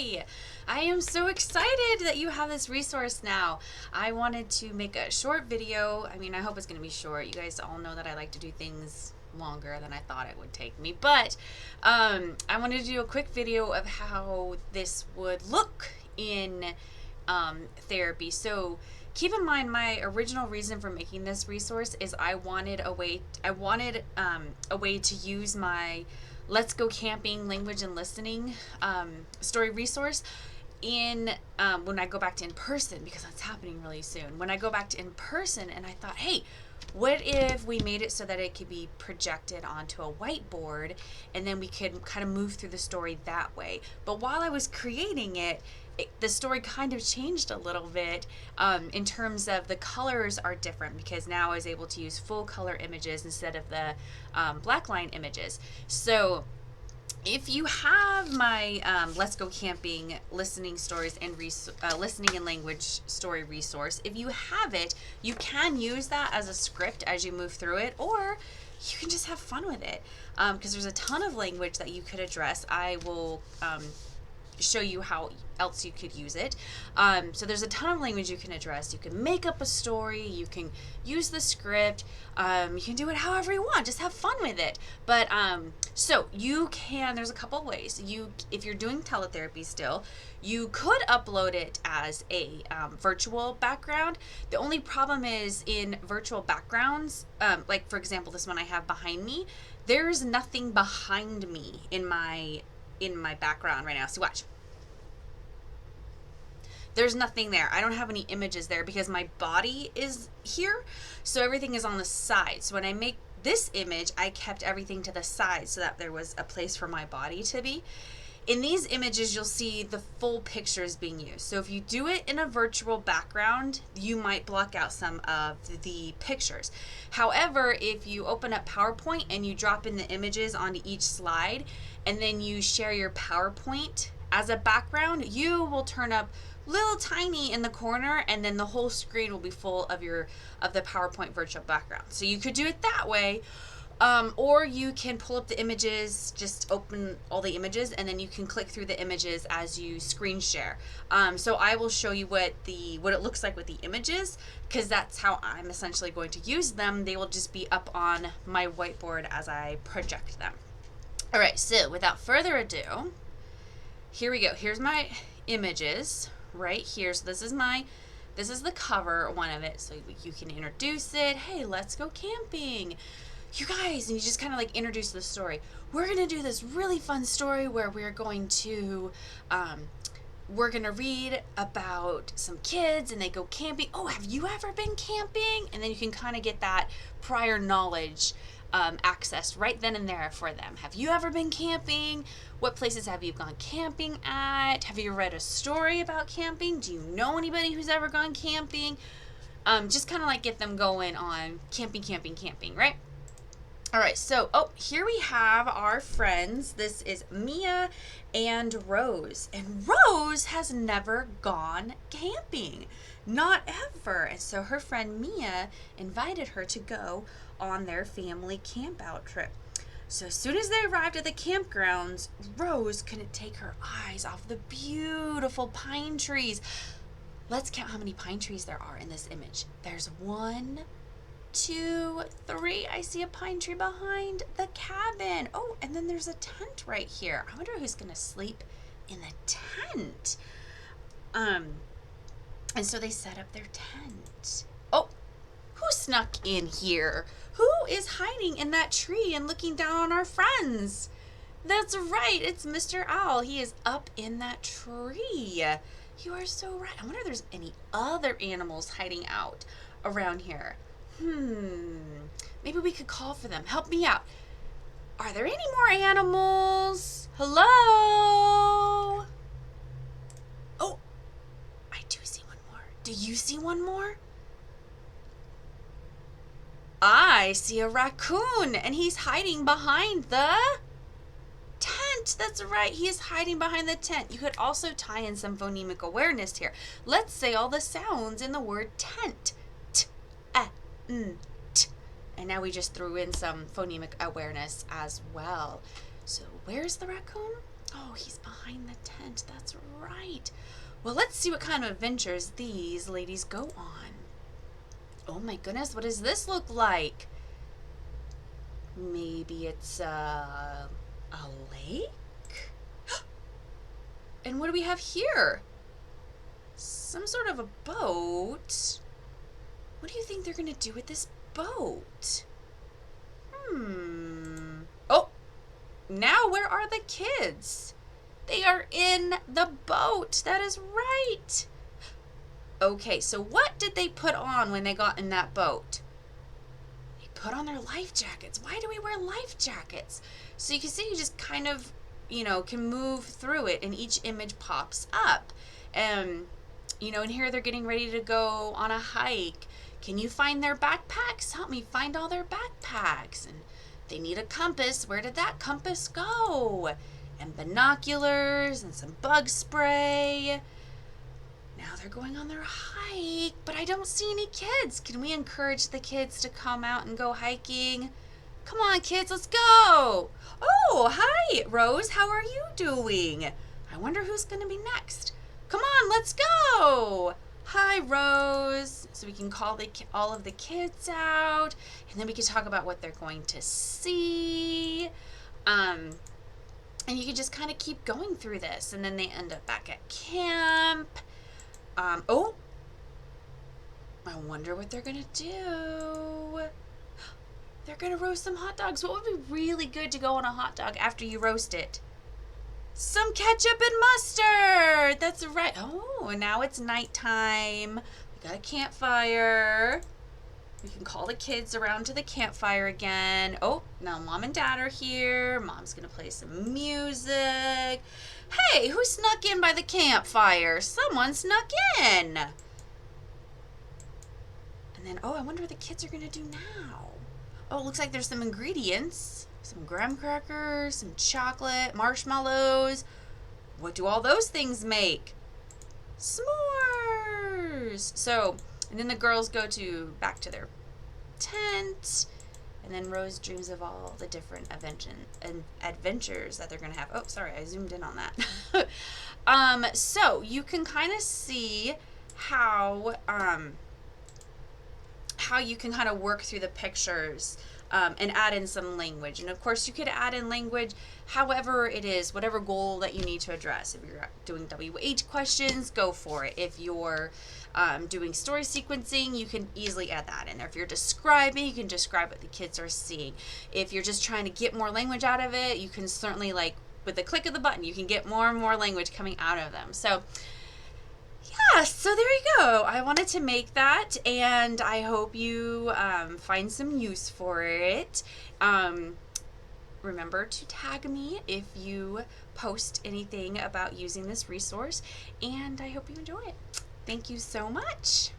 Yay! I am so excited that you have this resource now. I wanted to make a short video. I mean, I hope it's going to be short. You guys all know that I like to do things longer than I thought it would take me. But I wanted to do a quick video of how this would look in therapy. So keep in mind, my original reason for making this resource is I wanted a way to use my Let's Go Camping language and listening story resource in when I go back to in person, because that's happening really soon. When I go back to in person, and I thought, hey, what if we made it so that it could be projected onto a whiteboard and then we could kind of move through the story that way. But while I was creating it, the story kind of changed a little bit in terms of the colors are different, because now I was able to use full color images instead of the black line images. So if you have my Let's Go Camping listening stories and listening and language story resource, if you have it, you can use that as a script as you move through it, or you can just have fun with it, because there's a ton of language that you could address. I will show you how else you could use it. So there's a ton of language you can address. You can make up a story, you can use the script, you can do it however you want, just have fun with it. But so you can, there's a couple ways. If you're doing teletherapy still, you could upload it as a virtual background. The only problem is in virtual backgrounds, like for example this one I have behind me, there's nothing behind me in my background right now. So watch. There's nothing there. I don't have any images there because my body is here, so everything is on the side. So when I make this image, I kept everything to the side so that there was a place for my body to be. In these images, you'll see the full pictures being used. So if you do it in a virtual background, you might block out some of the pictures. However, if you open up PowerPoint and you drop in the images onto each slide, and then you share your PowerPoint as a background, you will turn up little tiny in the corner, and then the whole screen will be full of the PowerPoint virtual background. So you could do it that way. Or you can pull up the images, just open all the images, and then you can click through the images as you screen share. So I will show you what it looks like with the images, because that's how I'm essentially going to use them. They will just be up on my whiteboard as I project them. All right, so without further ado, here we go. Here's my images right here. So this is the cover one of it, so you can introduce it. Hey, let's go camping, you guys, and you just kind of like introduce the story. We're gonna do this really fun story where we're going to read about some kids and they go camping. Oh, have you ever been camping? And then you can kind of get that prior knowledge accessed right then and there for them. Have you ever been camping? What places have you gone camping at? Have you read a story about camping? Do you know anybody who's ever gone camping? Just kind of like get them going on camping, right? All right, so, here we have our friends. This is Mia and Rose. And Rose has never gone camping. Not ever. And so her friend Mia invited her to go on their family camp out trip. So as soon as they arrived at the campgrounds, Rose couldn't take her eyes off the beautiful pine trees. Let's count how many pine trees there are in this image. There's 1, 2, 3. I see a pine tree behind the cabin. Oh, and then there's a tent right here. I wonder who's gonna sleep in the tent. And so they set up their tent. Oh, who snuck in here? Who is hiding in that tree and looking down on our friends? That's right, it's Mr. Owl. He is up in that tree. You are so right. I wonder if there's any other animals hiding out around here. Maybe we could call for them. Help me out. Are there any more animals? Hello? Oh, I do see one more. Do you see one more? I see a raccoon, and he's hiding behind the tent. That's right, he is hiding behind the tent. You could also tie in some phonemic awareness here. Let's say all the sounds in the word tent. T, n, t. And now we just threw in some phonemic awareness as well. So where's the raccoon? Oh, he's behind the tent. That's right. Well, let's see what kind of adventures these ladies go on. Oh my goodness, what does this look like? Maybe it's a lake? And what do we have here? Some sort of a boat. What do you think they're gonna do with this boat? Oh, now where are the kids? They are in the boat. That is right. Okay, so what did they put on when they got in that boat? They put on their life jackets. Why do we wear life jackets? So you can see you just kind of, can move through it and each image pops up. And here they're getting ready to go on a hike. Can you find their backpacks? Help me find all their backpacks. And they need a compass. Where did that compass go? And binoculars and some bug spray. Now they're going on their hike, but I don't see any kids. Can we encourage the kids to come out and go hiking? Come on, kids, let's go. Oh, hi, Rose. How are you doing? I wonder who's going to be next. Come on, let's go. Hi, Rose. So we can call all of the kids out, and then we can talk about what they're going to see. And you can just kind of keep going through this, and then they end up back at camp. Oh, I wonder what they're gonna do. They're gonna roast some hot dogs. What would be really good to go on a hot dog after you roast it? Some ketchup and mustard. That's right. Oh, and now it's nighttime. We got a campfire. We can call the kids around to the campfire again. Oh, now Mom and Dad are here. Mom's gonna play some music. Hey, who snuck in by the campfire? Someone snuck in. And then, I wonder what the kids are gonna do now. Oh, it looks like there's some ingredients. Some graham crackers, some chocolate, marshmallows. What do all those things make? S'mores. So, and then the girls go back to their tent. And then Rose dreams of all the different adventures that they're going to have. Oh, sorry, I zoomed in on that. So you can kind of see how you can kind of work through the pictures and add in some language. And of course, you could add in language however it is, whatever goal that you need to address. If you're doing WH questions, go for it. If you're doing story sequencing, you can easily add that in there. If you're describing, you can describe what the kids are seeing. If you're just trying to get more language out of it, you can certainly, with the click of the button, you can get more and more language coming out of them. So yeah, so there you go. I wanted to make that, and I hope you find some use for it. Remember to tag me if you post anything about using this resource, and I hope you enjoy it. Thank you so much.